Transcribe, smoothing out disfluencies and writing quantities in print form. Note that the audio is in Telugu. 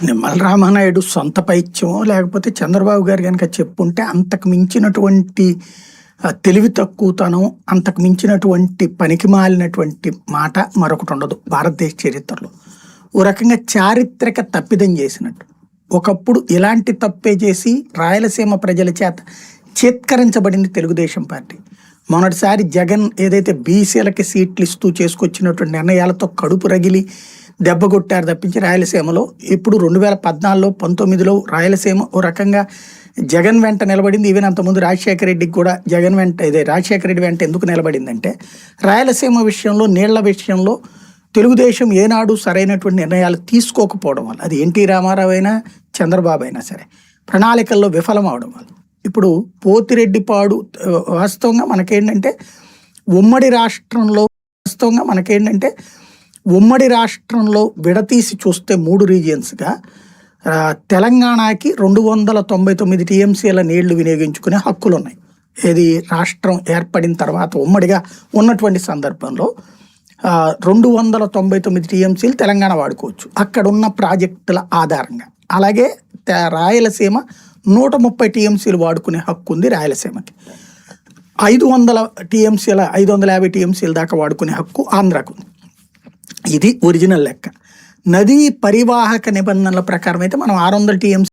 నిమ్మల రామానాయుడు సొంత పైత్యమో లేకపోతే చంద్రబాబు గారు కనుక చెప్పుంటే అంతకు మించినటువంటి తెలివి తక్కువతనం, అంతకు మించినటువంటి పనికి మాలినటువంటి మాట మరొకటి ఉండదు భారతదేశ చరిత్రలో. ఓ రకంగా చారిత్రక తప్పిదం చేసినట్టు. ఒకప్పుడు ఇలాంటి తప్పే చేసి రాయలసీమ ప్రజల చేత చేత్కరించబడింది తెలుగుదేశం పార్టీ. మొన్నటిసారి జగన్ ఏదైతే బీసీలకి సీట్లు ఇస్తూ చేసుకొచ్చినటువంటి నిర్ణయాలతో కడుపు రగిలి దెబ్బ కొట్టారు తప్పించి రాయలసీమలో ఇప్పుడు 2014లో 19లో రాయలసీమ ఓ రకంగా జగన్ వెంట నిలబడింది. ఈవెన్ అంతకుముందు రాజశేఖర రెడ్డికి కూడా జగన్ వెంట రాజశేఖర రెడ్డి వెంట ఎందుకు నిలబడిందంటే రాయలసీమ విషయంలో, నీళ్ల విషయంలో తెలుగుదేశం ఏనాడు సరైనటువంటి నిర్ణయాలు తీసుకోకపోవడం వల్ల, అది ఎన్టీ రామారావు అయినా చంద్రబాబు అయినా సరే ప్రణాళికల్లో విఫలం అవడం వల్ల. ఇప్పుడు పోతిరెడ్డిపాడు వాస్తవంగా మనకేంటంటే ఉమ్మడి రాష్ట్రంలో విడతీసి చూస్తే 3 రీజియన్స్గా తెలంగాణకి 299 టీఎంసీల నీళ్లు వినియోగించుకునే హక్కులు ఉన్నాయి. ఇది రాష్ట్రం ఏర్పడిన తర్వాత ఉమ్మడిగా ఉన్నటువంటి సందర్భంలో 299 టీఎంసీలు తెలంగాణ వాడుకోవచ్చు అక్కడ ఉన్న ప్రాజెక్టుల ఆధారంగా. అలాగే రాయలసీమ 130 టీఎంసీలు వాడుకునే హక్కు ఉంది రాయలసీమకి. 550 టీఎంసీల దాకా వాడుకునే హక్కు ఆంధ్రాకు ఉంది. ఇది ఒరిజినల్ లెక్క. నదీ పరివాహక నిబంధనల ప్రకారం అయితే మనం 600 టీఎంసీ